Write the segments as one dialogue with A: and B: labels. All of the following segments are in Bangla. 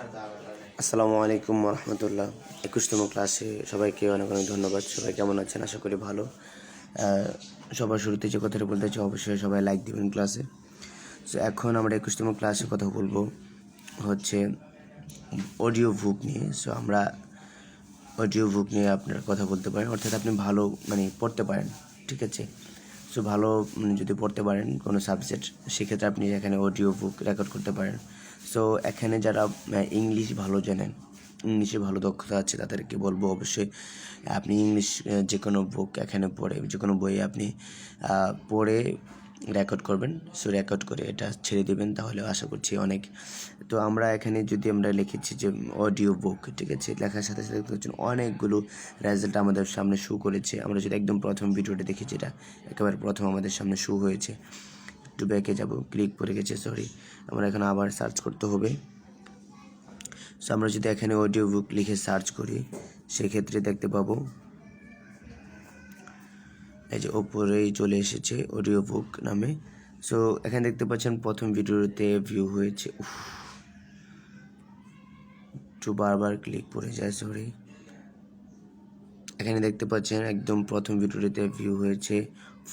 A: আসসালামু আলাইকুম রহমতুল্লাহ। 21তম ক্লাসে সবাইকে অনেক অনেক ধন্যবাদ। সবাই কেমন আছেন? আশা করি ভালো। সবার শুরুতে যে কথাটা বলতে চাই, অবশ্যই সবাই লাইক দিবেন ক্লাসে। সো এখন আমরা 21তম ক্লাসে কথা বলবো হচ্ছে অডিও বুক নিয়ে। সো আমরা অডিও বুক নিয়ে আপনার কথা বলতে পারেন, অর্থাৎ আপনি ভালো পড়তে পারেন, ঠিক আছে? সো ভালো যদি পড়তে পারেন কোনো সাবজেক্ট, সেক্ষেত্রে আপনি এখানে অডিও বুক রেকর্ড করতে পারেন। সো এখানে যারা ইংলিশ ভালো জানেন, ইংলিশে ভালো দক্ষতা আছে, তাদেরকে বলবো অবশ্যই আপনি ইংলিশ যে কোনো বুক এখানে পড়ে, যে কোনো বই আপনি পড়ে রেকর্ড করবেন। সো রেকর্ড করে এটা ছেড়ে দেবেন, তাহলে আশা করছি অনেক। তো আমরা এখানে যদি আমরা লিখেছি যে অডিও বুক, ঠিক আছে, লেখার সাথে সাথে দেখতে পাচ্ছেন অনেকগুলো রেজাল্ট আমাদের সামনে শো করেছে। আমরা যদি একদম প্রথম ভিডিওটা দেখি, যেটা একেবারে প্রথম আমাদের সামনে শো হয়েছে, একটু ব্যাকে যাব, ক্লিক করে গেছে, সরি, আমরা এখানে আবার সার্চ করতে হবে। সো আমরা যদি এখানে অডিও বুক লিখে সার্চ করি, সেক্ষেত্রে দেখতে পাবো এই যে ওপরেই চলে এসেছে অডিও বুক নামে। সো এখানে দেখতে পাচ্ছেন প্রথম ভিডিওতে ভিউ হয়েছে, একটু বারবার ক্লিক করে যায়, সরি। এখানে দেখতে পাচ্ছেন একদম প্রথম ভিডিওতে ভিউ হয়েছে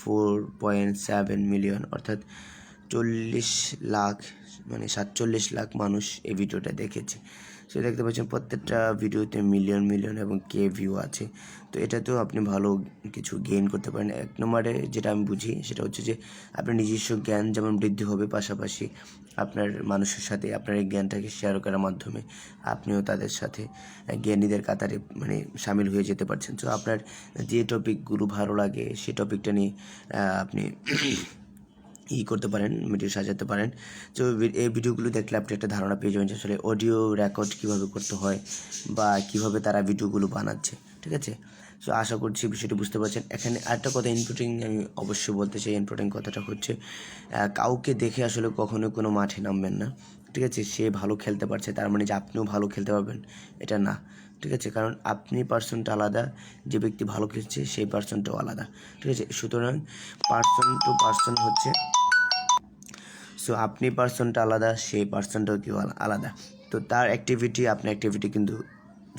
A: 4.7 মিলিয়ন, অর্থাৎ 40 লাখ, 47 লাখ মানুষ এই ভিডিওটা দেখেছে। সো দেখতে পাচ্ছেন প্রত্যেকটা ভিডিওতে মিলিয়ন মিলিয়ন এবং কে ভিউ আছে। তো এটাতেও আপনি ভালো কিছু গেইন করতে পারেন। এক নম্বরে যেটা আমি বুঝি সেটা হচ্ছে যে আপনার নিজস্ব জ্ঞান যেমন বৃদ্ধি হবে, পাশাপাশি আপনার মানুষের সাথে আপনার এই জ্ঞানটাকে শেয়ার করার মাধ্যমে আপনিও তাদের সাথে জ্ঞানীদের কাতারে সামিল হয়ে যেতে পারছেন। তো আপনার যে টপিকগুলো ভালো লাগে সেই টপিকটা নিয়ে আপনি করতে পারেন, ভিডিও সাজাতে পারেন। তো এই ভিডিওগুলো দেখলে আপনি একটা ধারণা পেয়ে যাবেন যে আসলে অডিও রেকর্ড কীভাবে করতে হয় বা কীভাবে তারা ভিডিওগুলো বানাচ্ছে, ঠিক আছে? সো আশা করছি বিষয়টি বুঝতে পারছেন। এখানে আরেকটা কথা ইম্পর্টেন্ট আমি অবশ্যই বলতে চাই, ইম্পর্টেন্ট কথাটা হচ্ছে কাউকে দেখে আসলে কখনো কোনো মাঠে নামবেন না, ঠিক আছে? সে ভালো খেলতে পারছে তার মানে যে আপনিও ভালো খেলতে পারবেন, এটা না, ঠিক আছে? কারণ আপনি পার্সনটা আলাদা, যে ব্যক্তি ভালো খেলছে সেই পার্সনটাও আলাদা, ঠিক আছে? সুতরাং পার্সন টু পার্সন হচ্ছে, সো আপনি পার্সনটা আলাদা, সেই পার্সনটাও কেউ আলাদা। তো তার অ্যাক্টিভিটি আপনার অ্যাক্টিভিটি কিন্তু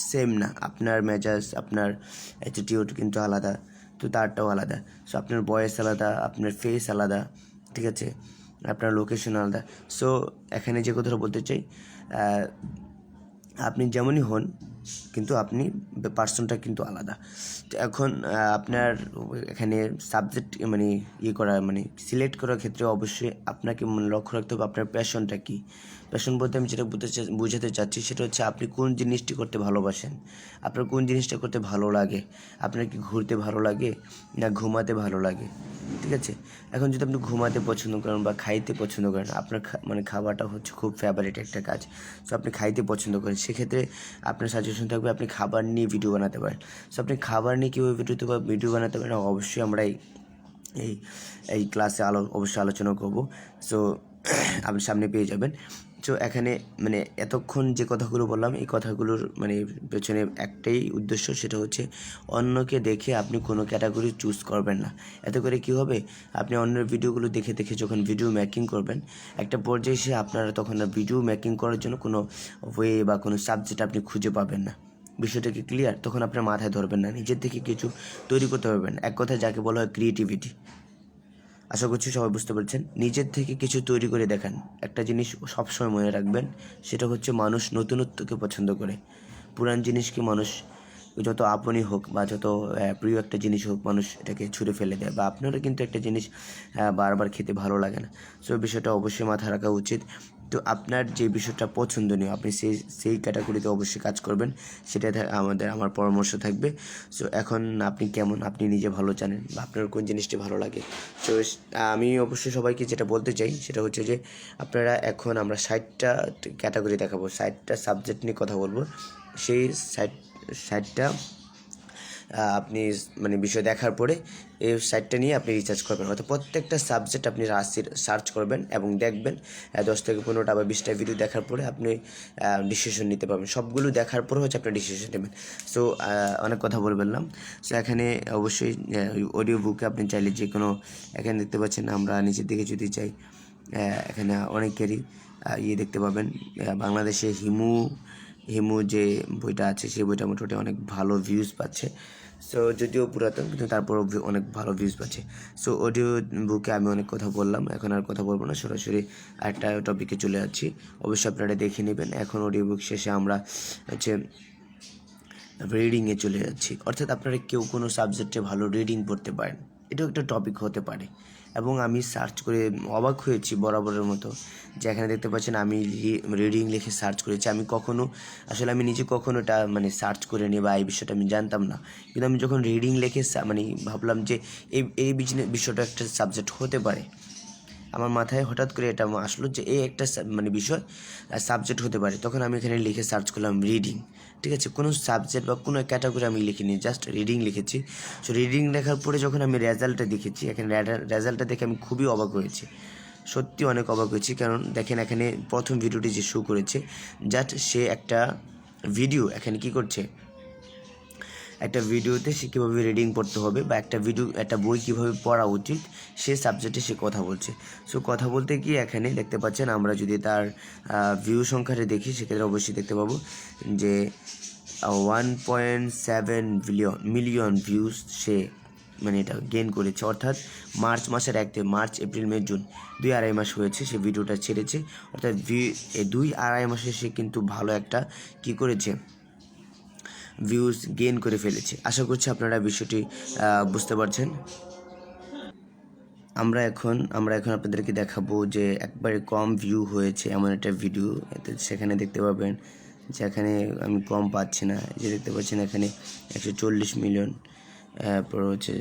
A: সেম না, আপনার মেজাজ, আপনার অ্যাটিটিউড কিন্তু আলাদা, তো তারটাও আলাদা। সো আপনার ভয়েস আলাদা, আপনার ফেস আলাদা, ঠিক আছে, আপনার লোকেশন আলাদা। সো এখানে যে কথাটা বলতে চাই, আপনি যেমনই হন কিন্তু আপনি পার্সনটা কিন্তু আলাদা। তো এখন আপনার এখানে সাবজেক্ট সিলেক্ট করার ক্ষেত্রে অবশ্যই আপনাকে লক্ষ্য রাখতে হবে আপনার প্যাশনটা কী। প্যাশন বলতে আমি যেটা বোঝাতে চাচ্ছি সেটা হচ্ছে আপনি কোন জিনিসটি করতে ভালোবাসেন, আপনার কোন জিনিসটা করতে ভালো লাগে। আপনার কি ঘুরতে ভালো লাগে না ঘুমাতে ভালো লাগে, ঠিক আছে? এখন যদি আপনি ঘুমাতে পছন্দ করেন বা খাইতে পছন্দ করেন, আপনার খাওয়াটা হচ্ছে খুব ফেভারিট একটা কাজ, সো আপনি খাইতে পছন্দ করেন, সেক্ষেত্রে আপনার সাজেশন থাকবে আপনি খাবার নিয়ে ভিডিও বানাতে পারেন। সো আপনি খাবার নিয়ে কীভাবে ভিডিও বানাতে পারেন, অবশ্যই আমরা এই ক্লাসে অবশ্যই আলোচনা করব। সো আপনি সামনে পেয়ে যাবেন। সো এখানে এতক্ষণ যে কথাগুলো বললাম, এই কথাগুলোর পেছনে একটাই উদ্দেশ্য, সেটা হচ্ছে অন্যকে দেখে আপনি কোনো ক্যাটাগরি চুজ করবেন না। এতে করে কী হবে, আপনি অন্যের ভিডিওগুলো দেখে দেখে যখন ভিডিও মেকিং করবেন, একটা পর্যায়ে এসে আপনারা তখন ভিডিও মেকিং করার জন্য কোনো ওয়ে বা কোনো সাবজেক্ট আপনি খুঁজে পাবেন না। বিষয়টা কি ক্লিয়ার? তখন আপনার মাথায় ধরবেন না, নিজের থেকে কিছু তৈরি করতে পারবেন। এক কথায় যাকে বলা হয় ক্রিয়েটিভিটি। আশা করছি সবাই বুঝতে পারছেন। নিজের থেকে কিছু তৈরি করে দেখান। একটা জিনিস সবসময় মনে রাখবেন, সেটা হচ্ছে মানুষ নতুনত্বকে পছন্দ করে। পুরান জিনিসকে মানুষ যত আপনই হোক বা যত প্রিয় একটা জিনিস হোক, মানুষ এটাকে ছুঁড়ে ফেলে দেয়। বা আপনারও কিন্তু একটা জিনিস বারবার খেতে ভালো লাগে না। সো বিষয়টা অবশ্যই মাথায় রাখা উচিত। তো আপনার যে বিষয়টা পছন্দনীয়, আপনি সেই ক্যাটাগরিতে অবশ্যই কাজ করবেন, সেটা আমার পরামর্শ থাকবে। সো এখন আপনি কেমন, আপনি নিজে ভালো জানেন বা আপনার কোন জিনিসটি ভালো লাগে। সো আমি অবশ্যই সবাইকে যেটা বলতে চাই সেটা হচ্ছে যে আপনারা এখন আমরা 60টা ক্যাটাগরি দেখাবো, 60টা সাবজেক্ট নিয়ে কথা বলবো। সেই 60টা আপনি বিষয় দেখার পরে এই সাইটটা নিয়ে আপনি রিসার্চ করবেন, অর্থাৎ প্রত্যেকটা সাবজেক্ট আপনি সার্চ করবেন এবং দেখবেন। 10 থেকে 15টা বা 20টা ভিডিও দেখার পরে আপনি ডিসিশন নিতে পারবেন। সবগুলো দেখার পরে হচ্ছে আপনি ডিসিশন নেবেন। সো অনেক কথা বলে বললাম। সো এখানে অবশ্যই অডিও বুকে আপনি চাইলে যে কোনো, এখানে দেখতে পাচ্ছেন আমরা নিচের দিকে যদি চাই, এখানে অনেকেরই ইয়ে দেখতে পাবেন, বাংলাদেশে হিমু যে বইটা আছে সেই বইটা মোটামুটি অনেক ভালো ভিউজ পাচ্ছে। সো যদিও পুরাতন কিন্তু তারপরও অনেক ভালো ভিউজ পাচ্ছে। সো অডিও বুকে আমি অনেক কথা বললাম, এখন আর কথা বলবো না, সরাসরি একটা টপিকে চলে যাচ্ছি। অবশ্যই আপনারা দেখে নেবেন। এখন অডিও বুক শেষে আমরা হচ্ছে রিডিংয়ে চলে যাচ্ছি। অর্থাৎ আপনারা কেউ কোনো সাবজেক্টে ভালো রিডিং পড়তে পারেন, এটাও একটা টপিক হতে পারে। এবং আমি সার্চ করে অবাক হয়েছি বরাবরের মতো, যে এখানে দেখতে পাচ্ছেন আমি রিডিং লিখে সার্চ করেছি। আসলে আমি নিজে কখনো এটা মানে সার্চ করে নিই বা এই বিষয়টা আমি জানতাম না, কিন্তু আমি যখন রিডিং লিখে মানে ভাবলাম যে এই বিষয়টা একটা সাবজেক্ট হতে পারে, আমার মাথায় হঠাৎ করে এটা আসলো যে এই একটা মানে বিষয় সাবজেক্ট হতে পারে। তখন আমি এখানে লিখে সার্চ করলাম রিডিং, ঠিক আছে। কোনো সাবজেক্ট বা কোনো ক্যাটাগরি আমি লিখিনি, জাস্ট রিডিং লিখেছি। সো রিডিং লেখার পরে যখন আমি রেজাল্টটা দেখেছি, এখানে রেজাল্টটা দেখে আমি খুবই অবাক হয়েছি, সত্যি অনেক অবাক হয়েছি। কারণ দেখেন এখানে প্রথম ভিডিওটি যে শো করেছে, জাস্ট সে একটা ভিডিও এখানে কী করছে, একটা ভিডিওতে সে কীভাবে রিডিং পড়তে হবে বা একটা বই কীভাবে পড়া উচিত সে সাবজেক্টে সে কথা বলছে। সো কথা বলতে গিয়ে এখানে দেখতে পাচ্ছেন, আমরা যদি তার ভিউ সংখ্যাটা দেখি সেক্ষেত্রে অবশ্যই দেখতে পাবো যে 1.7 মিলিয়ন ভিউজ সে মানে এটা গেইন করেছে। অর্থাৎ মার্চ মাসের মার্চ এপ্রিল মে জুন 2-2.5 মাস হয়েছে সে ভিডিওটা ছেড়েছে। অর্থাৎ এই 2-2.5 মাসে সে কিন্তু ভালো একটা কী করেছে, ভিউজ গেইন করে ফেলেছে। আশা করছি আপনারা বিষয়টি বুঝতে পারছেন। আমরা এখন আপনাদেরকে দেখাবো যে একবারে কম ভিউ হয়েছে এমন একটা ভিডিও। সেখানে দেখতে পাবেন যে এখানে আমি কম পাচ্ছি না, যে দেখতে পাচ্ছেন এখানে 140 মিলিয়ন, তারপর হচ্ছে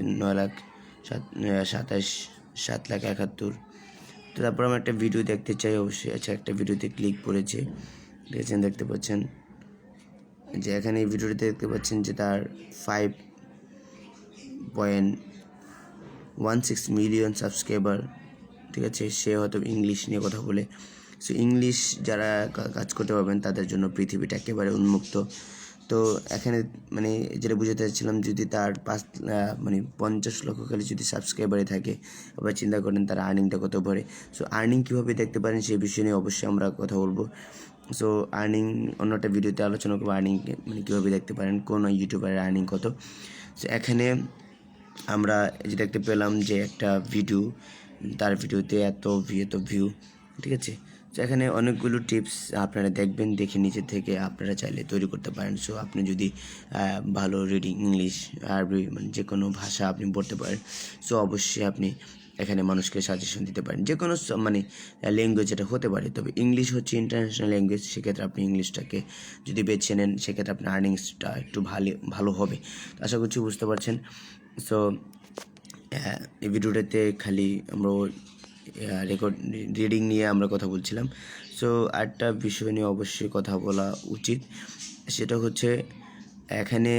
A: 7,71,000। তো তারপর আমরা একটা ভিডিও দেখতে চাই অবশ্যই। আচ্ছা, একটা ভিডিওতে ক্লিক করেছে, দেখতে পাচ্ছেন যে এখানে এই ভিডিওটিতে দেখতে পাচ্ছেন যে তার 5.16 মিলিয়ন সাবস্ক্রাইবার, ঠিক আছে। সে হয়তো ইংলিশ নিয়ে কথা বলে। সো ইংলিশ যারা কাজ করতে পারবেন তাদের জন্য পৃথিবীটা একেবারে উন্মুক্ত। তো এখানে মানে যেটা বুঝাতে চাচ্ছিলাম, যদি তার 50 লক্ষ খালি যদি সাবস্ক্রাইবারে থাকে, আবার চিন্তা করেন তার আর্নিংটা কত বাড়ে। সো আর্নিং কীভাবে দেখতে পারেন সেই বিষয় নিয়ে অবশ্যই আমরা কথা বলবো। সো আর্নিং অন্য একটা ভিডিওতে আলোচনা করবো, আর্নিং মানে কীভাবে দেখতে পারেন কোন ইউটিউবারের আর্নিং কত। সো এখানে আমরা যে দেখতে পেলাম যে একটা ভিডিও, তার ভিডিওতে এত ভিউ, ঠিক আছে। তো এখানে অনেকগুলো টিপস আপনারা দেখবেন, দেখে নিজে থেকে আপনারা চাইলে তৈরি করতে পারেন। সো আপনি যদি ভালো রিডিং, ইংলিশ, আরবি মানে যে কোনো ভাষা আপনি পড়তে পারেন, সো অবশ্যই আপনি এখানে মানুষকে সাজেশন দিতে পারেন। যে কোনো মানে ল্যাঙ্গুয়েজ এটা হতে পারে, তবে ইংলিশ হচ্ছে ইন্টারন্যাশনাল ল্যাঙ্গুয়েজ। সেক্ষেত্রে আপনি ইংলিশটাকে যদি বেছে নেন সেক্ষেত্রে আপনার আর্নিংসটা একটু ভালো হবে। তো আশা করছি বুঝতে পারছেন। সো এই ভিডিওটাতে খালি আমরা রিডিং নিয়ে আমরা কথা বলছিলাম। সো আরেকটা বিষয় নিয়ে অবশ্যই কথা বলা উচিত, সেটা হচ্ছে এখানে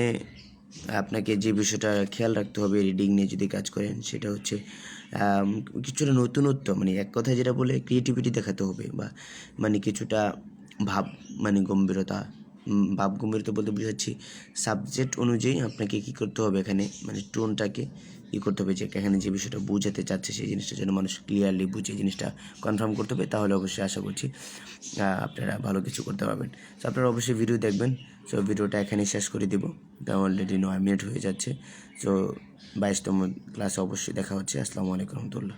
A: আপনাকে যে বিষয়টা খেয়াল রাখতে হবে রিডিং নিয়ে যদি কাজ করেন, সেটা হচ্ছে কিছুটা নতুনত্ব, মানে এক কথায় যেটা বলে ক্রিয়েটিভিটি দেখাতে হবে, বা মানে কিছুটা গম্ভীরতা বলতে বুঝাচ্ছি সাবজেক্ট অনুযায়ী আপনাকে কী করতে হবে, এখানে মানে টোনটাকে করতে হবে, যে এখানে যে বিষয়টা বোঝাতে চাচ্ছে সেই জিনিসটা যেন মানুষ ক্লিয়ারলি বুঝে জিনিসটা কনফার্ম করতে হবে। তাহলে অবশ্যই আশা করছি আপনারা ভালো কিছু করতে পারবেন। সো আপনারা অবশ্যই ভিডিও দেখবেন। সো ভিডিওটা এখানে শেষ করে দেবো, কারণ অলরেডি 9 মিনিট হয়ে যাচ্ছে। সো 22তম ক্লাসে অবশ্যই দেখা হচ্ছে। আসসালামু আলাইকুম রহমতুল্লাহ।